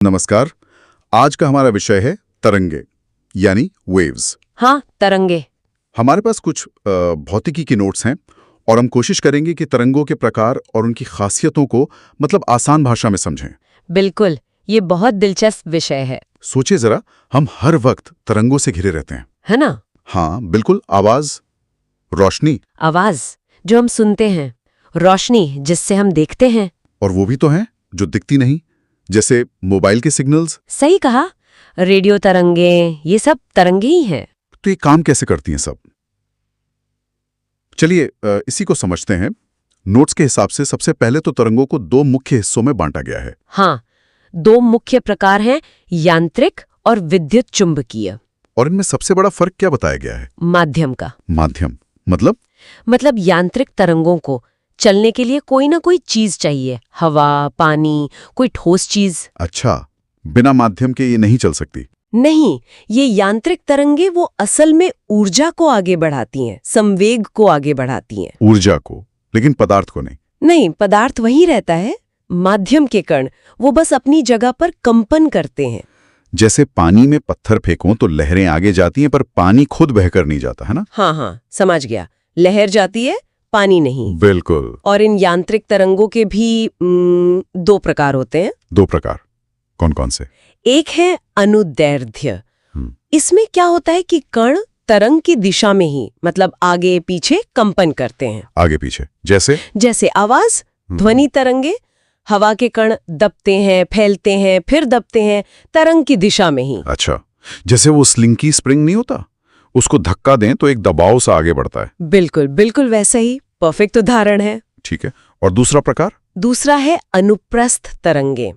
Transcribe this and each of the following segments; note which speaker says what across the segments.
Speaker 1: नमस्कार। आज का हमारा विषय है तरंगे यानी वेव्स।
Speaker 2: हाँ, तरंगे।
Speaker 1: हमारे पास कुछ भौतिकी की नोट्स हैं और हम कोशिश करेंगे कि तरंगों के प्रकार और उनकी खासियतों को आसान भाषा में समझें।
Speaker 2: बिल्कुल, ये बहुत दिलचस्प विषय है।
Speaker 1: सोचिए जरा, हम हर वक्त तरंगों से घिरे रहते हैं,
Speaker 2: है ना?
Speaker 1: हाँ बिल्कुल। आवाज, रोशनी,
Speaker 2: आवाज जो हम सुनते हैं, रोशनी जिससे हम देखते हैं।
Speaker 1: और वो भी तो हैं जो दिखती नहीं, जैसे मोबाइल के सिग्नल्स।
Speaker 2: सही कहा, रेडियो तरंगे, ये सब तरंगे ही हैं।
Speaker 1: तो ये काम कैसे करती हैं सब? चलिए इसी को समझते हैं। नोट्स के हिसाब से सबसे पहले तो तरंगों को दो मुख्य हिस्सों में बांटा गया है।
Speaker 2: हाँ, दो मुख्य प्रकार हैं, यांत्रिक और विद्युत चुंबकीय।
Speaker 1: और इनमें सबसे बड़ा फर्क क्या बताया गया है?
Speaker 2: माध्यम का।
Speaker 1: माध्यम मतलब
Speaker 2: यांत्रिक तरंगों को चलने के लिए कोई ना कोई चीज चाहिए, हवा, पानी, कोई ठोस चीज।
Speaker 1: अच्छा, बिना माध्यम के ये नहीं चल सकती?
Speaker 2: नहीं, ये यांत्रिक तरंगे वो असल में ऊर्जा को आगे बढ़ाती हैं, संवेग को आगे बढ़ाती हैं।
Speaker 1: ऊर्जा को, लेकिन पदार्थ को नहीं?
Speaker 2: नहीं, पदार्थ वही रहता है। माध्यम के कण वो बस अपनी जगह पर कंपन करते हैं।
Speaker 1: जैसे पानी में पत्थर फेंको तो लहरें आगे जाती हैं, पर पानी खुद बहकर नहीं जाता, है ना?
Speaker 2: हाँ, समझ गया। लहर जाती है, पानी नहीं।
Speaker 1: बिल्कुल।
Speaker 2: और इन यांत्रिक तरंगों के भी दो प्रकार होते हैं।
Speaker 1: दो प्रकार कौन कौन से?
Speaker 2: एक है अनुदैर्ध्य। इसमें क्या होता है कि कण तरंग की दिशा में ही, मतलब आगे पीछे कंपन करते हैं।
Speaker 1: आगे पीछे जैसे
Speaker 2: आवाज, ध्वनि तरंगे। हवा के कण दबते हैं, फैलते हैं, फिर दबते हैं, तरंग की दिशा में ही।
Speaker 1: अच्छा, जैसे वो स्लिंकी स्प्रिंग नहीं होता, उसको धक्का दें तो एक दबाव सा आगे बढ़ता है।
Speaker 2: बिल्कुल बिल्कुल वैसा ही। परफेक्ट उदाहरण है।
Speaker 1: ठीक है। और दूसरा प्रकार?
Speaker 2: दूसरा है अनुप्रस्थ तरंगे।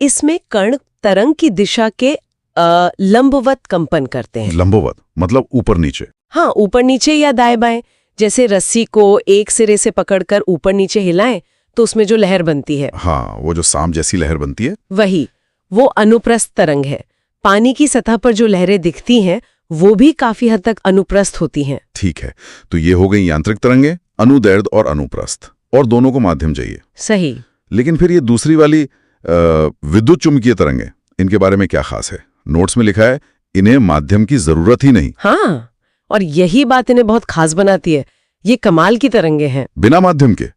Speaker 2: इसमें कण तरंग की दिशा के लंबवत कंपन करते हैं।
Speaker 1: लंबवत मतलब ऊपर नीचे?
Speaker 2: हाँ, ऊपर नीचे या दाएं बाएं। जैसे रस्सी को एक सिरे से पकड़कर ऊपर नीचे हिलाएं तो उसमें जो लहर बनती है,
Speaker 1: हाँ, वो जो सांप जैसी लहर बनती है,
Speaker 2: वही वो अनुप्रस्थ तरंग है। पानी की सतह पर जो लहरें दिखती हैं वो भी काफी हद तक अनुप्रस्थ होती हैं।
Speaker 1: ठीक है, तो ये हो गई यांत्रिक तरंगे, अनुदैर्ध्य और अनुप्रस्थ, और दोनों को माध्यम चाहिए।
Speaker 2: सही।
Speaker 1: लेकिन फिर ये दूसरी वाली विद्युत चुम्बकीय तरंगे, इनके बारे में क्या खास है? नोट्स में लिखा है इन्हें माध्यम की जरूरत ही नहीं।
Speaker 2: हाँ, और यही बात इन्हें बहुत खास बनाती है। ये कमाल की तरंगे हैं।
Speaker 1: बिना माध्यम के,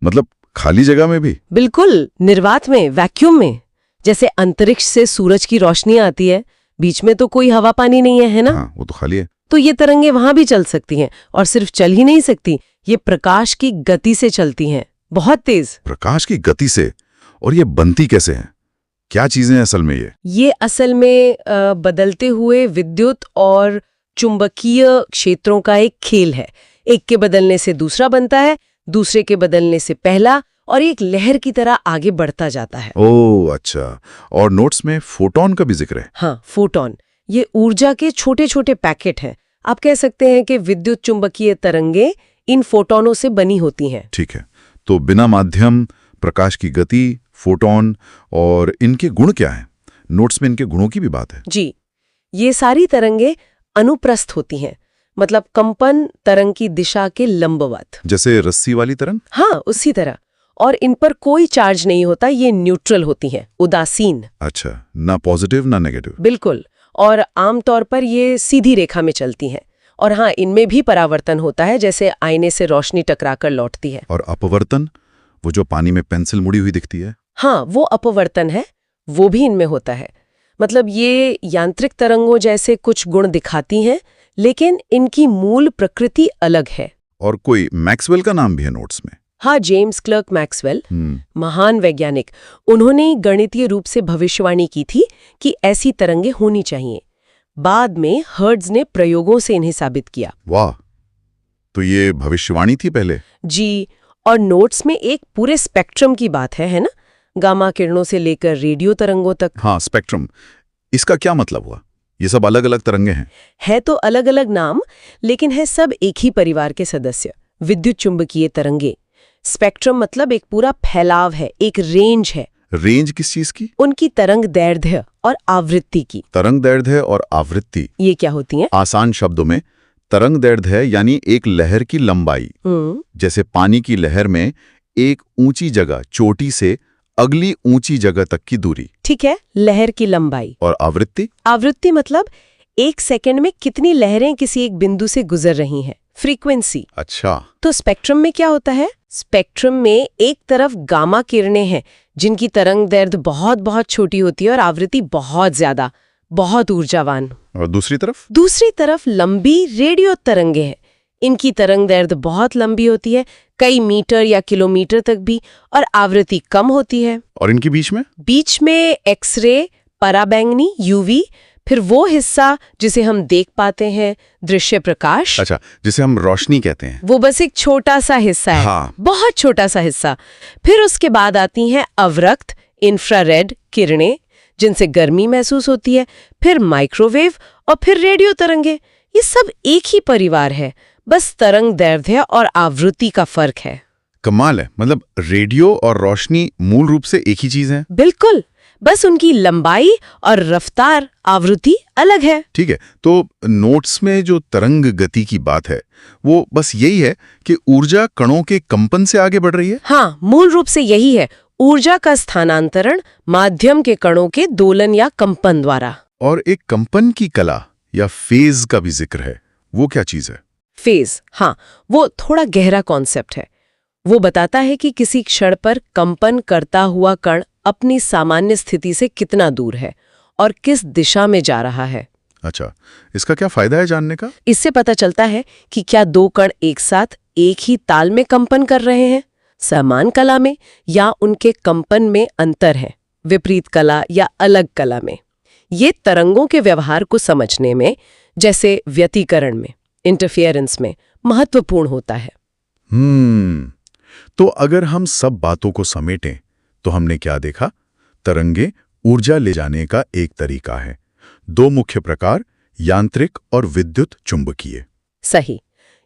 Speaker 1: मतलब खाली जगह में भी?
Speaker 2: बिल्कुल, निर्वात में, वैक्यूम में। जैसे अंतरिक्ष से सूरज की रोशनी आती है, बीच में तो कोई हवा पानी नहीं है ना?
Speaker 1: हाँ, वो तो खाली है।
Speaker 2: तो ये तरंगे वहां भी चल सकती हैं, और सिर्फ चल ही नहीं सकती, ये प्रकाश की गति से चलती हैं, बहुत तेज।
Speaker 1: प्रकाश की गति से? और ये बनती कैसे हैं? क्या चीजें हैं असल में
Speaker 2: ये असल में बदलते हुए विद्युत और चुंबकीय क्षेत्रों का एक खेल है। एक के बदलने से दूसरा बनता है, दूसरे के बदलने से पहला, और एक लहर की तरह आगे बढ़ता जाता है।
Speaker 1: ओह अच्छा। और नोट्स में फोटॉन का भी जिक्र है?
Speaker 2: हाँ, फोटॉन। ये ऊर्जा के छोटे छोटे पैकेट हैं। आप कह सकते हैं कि विद्युत चुंबकीय तरंगे इन फोटोनों से बनी होती हैं।
Speaker 1: ठीक है, तो बिना माध्यम, प्रकाश की गति, फोटॉन, और इनके गुण क्या हैं? नोट्स में इनके गुणों की भी बात है।
Speaker 2: जी, ये सारी तरंगे अनुप्रस्थ होती हैं, मतलब कंपन तरंग की दिशा के लंबवत।
Speaker 1: जैसे रस्सी वाली तरंग?
Speaker 2: हाँ, उसी तरह। और इन पर कोई चार्ज नहीं होता, ये न्यूट्रल होती हैं, उदासीन।
Speaker 1: अच्छा, ना पॉजिटिव ना नेगेटिव?
Speaker 2: बिल्कुल। और आमतौर पर ये सीधी रेखा में चलती हैं। और हाँ, इनमें भी परावर्तन होता है, जैसे आईने से रोशनी टकराकर लौटती है।
Speaker 1: और अपवर्तन, वो जो पानी में पेंसिल मुड़ी हुई दिखती है?
Speaker 2: हाँ, वो अपवर्तन है, वो भी इनमें होता है। मतलब ये यांत्रिक तरंगों जैसे कुछ गुण दिखाती हैं, लेकिन इनकी मूल प्रकृति अलग है।
Speaker 1: और कोई मैक्सवेल का नाम भी है नोट्स में?
Speaker 2: हाँ, जेम्स क्लर्क मैक्सवेल, महान वैज्ञानिक। उन्होंने गणितीय रूप से भविष्यवाणी की थी कि ऐसी तरंगे होनी चाहिए। बाद में हर्ट्ज ने प्रयोगों से इन्हें साबित किया।
Speaker 1: वाह, तो ये भविष्यवाणी थी पहले?
Speaker 2: जी, और नोट्स में एक पूरे स्पेक्ट्रम की बात है ना? गामा किरणों से लेकर रेडियो तरंगों तक।
Speaker 1: हाँ, स्पेक्ट्रम, इसका क्या मतलब हुआ? ये सब अलग अलग तरंगे हैं?
Speaker 2: है तो अलग अलग नाम, लेकिन है सब एक ही परिवार के सदस्य, विद्युत चुंबकीय तरंगे। स्पेक्ट्रम मतलब एक पूरा फैलाव है, एक रेंज है।
Speaker 1: रेंज किस चीज की?
Speaker 2: उनकी तरंग दैर्ध्य और आवृत्ति की।
Speaker 1: तरंग दैर्ध्य और आवृत्ति,
Speaker 2: ये क्या होती हैं?
Speaker 1: आसान शब्दों में, तरंग दैर्ध्य यानी एक लहर की लंबाई। जैसे पानी की लहर में एक ऊंची जगह, चोटी से अगली ऊंची जगह तक की दूरी।
Speaker 2: ठीक है, लहर की लंबाई।
Speaker 1: और आवृत्ति?
Speaker 2: आवृत्ति मतलब 1 सेकंड में कितनी लहरें किसी एक बिंदु से गुजर रही हैं। फ्रीक्वेंसी।
Speaker 1: अच्छा।
Speaker 2: तो स्पेक्ट्रम में क्या होता है? स्पेक्ट्रम में एक तरफ गामा किरणें हैं जिनकी तरंग दैर्ध्य बहुत बहुत छोटी होती है और आवृत्ति बहुत ज्यादा, बहुत ऊर्जावान।
Speaker 1: और दूसरी तरफ?
Speaker 2: दूसरी तरफ लंबी रेडियो तरंगे हैं। इनकी तरंग दैर्ध्य बहुत लंबी होती है, कई मीटर या किलोमीटर तक भी, और आवृत्ति कम होती है।
Speaker 1: और इनके बीच में?
Speaker 2: बीच में एक्सरे, पराबैंगनी, यूवी, फिर वो हिस्सा जिसे हम देख पाते हैं, दृश्य प्रकाश।
Speaker 1: अच्छा, जिसे हम रोशनी कहते हैं।
Speaker 2: वो बस एक छोटा सा हिस्सा है।
Speaker 1: हाँ।
Speaker 2: बहुत छोटा सा हिस्सा। फिर उसके बाद आती हैं अवरक्त, इंफ्रारेड किरणें जिनसे गर्मी महसूस होती है, फिर माइक्रोवेव और फिर रेडियो तरंगे। ये सब एक ही परिवार है, बस तरंग दैर्ध्य और आवृत्ति का फर्क है।
Speaker 1: कमाल है। मतलब रेडियो और रोशनी मूल रूप से एक ही चीज है।
Speaker 2: बिल्कुल, बस उनकी लंबाई और रफ्तार, आवृत्ति अलग है।
Speaker 1: ठीक है, तो नोट्स में जो तरंग गति की बात है वो बस यही है कि ऊर्जा कणों के कंपन से आगे बढ़ रही है।
Speaker 2: हाँ, मूल रूप से यही है, ऊर्जा का स्थानांतरण माध्यम के कणों के दोलन या कंपन द्वारा।
Speaker 1: और एक कंपन की कला या फेज का भी जिक्र है, वो क्या चीज है?
Speaker 2: फेज, हाँ, वो थोड़ा गहरा कॉन्सेप्ट है। वो बताता है कि किसी क्षण पर कंपन करता हुआ कण अपनी सामान्य स्थिति से कितना दूर है और किस दिशा में जा रहा है।
Speaker 1: अच्छा, इसका क्या फायदा है जानने का?
Speaker 2: इससे पता चलता है कि क्या दो कण एक साथ एक ही ताल में कंपन कर रहे हैं, समान कला में, या उनके कंपन में अंतर है, विपरीत कला या अलग कला में। ये तरंगों के व्यवहार को समझने में, जैसे व्यतिकरण में, इंटरफेरेंस में, महत्वपूर्ण होता है।
Speaker 1: तो अगर हम सब बातों को समेटें तो हमने क्या देखा? तरंगे ऊर्जा ले जाने का एक तरीका है। दो मुख्य प्रकार, यांत्रिक और विद्युत चुंबकीय।
Speaker 2: सही।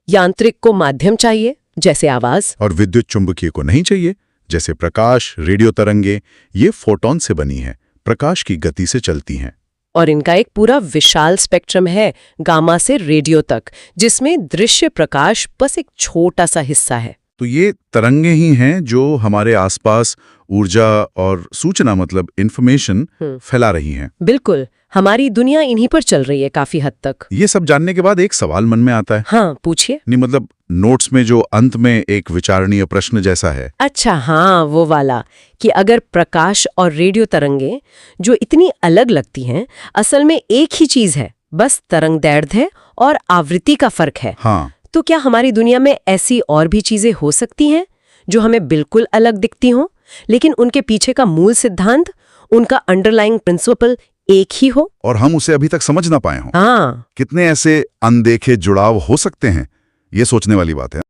Speaker 2: यांत्रिक को माध्यम चाहिए, जैसे आवाज,
Speaker 1: और विद्युत चुंबकीय को नहीं चाहिए, जैसे प्रकाश, रेडियो तरंगे। ये फोटॉन से बनी है, प्रकाश की गति से चलती हैं।
Speaker 2: और इनका एक पूरा विशाल स्पेक्ट्रम है, गामा से रेडियो तक, जिसमें दृश्य प्रकाश बस एक छोटा सा हिस्सा है।
Speaker 1: तो ये तरंगे ही हैं जो हमारे आसपास ऊर्जा और सूचना, मतलब इंफॉर्मेशन फैला रही हैं।
Speaker 2: बिल्कुल, हमारी दुनिया इन्हीं पर चल रही है काफी हद तक।
Speaker 1: ये सब जानने के बाद एक सवाल मन में आता है।
Speaker 2: हाँ, पूछिए।
Speaker 1: नहीं, मतलब नोट्स में जो अंत में एक विचारणीय प्रश्न जैसा है।
Speaker 2: अच्छा, हाँ, वो वाला कि अगर प्रकाश और रेडियो तरंगे जो इतनी अलग लगती हैं, असल में एक ही चीज है, बस तरंग दैर्ध्य और आवृत्ति का फर्क है।
Speaker 1: हाँ।
Speaker 2: तो क्या हमारी दुनिया में ऐसी और भी चीजें हो सकती हैं जो हमें बिल्कुल अलग दिखती हों, लेकिन उनके पीछे का मूल सिद्धांत, उनका अंडरलाइंग प्रिंसिपल एक ही हो,
Speaker 1: और हम उसे अभी तक समझ ना पाए हों?
Speaker 2: हाँ।
Speaker 1: कितने ऐसे अनदेखे जुड़ाव हो सकते हैं, ये सोचने वाली बात है।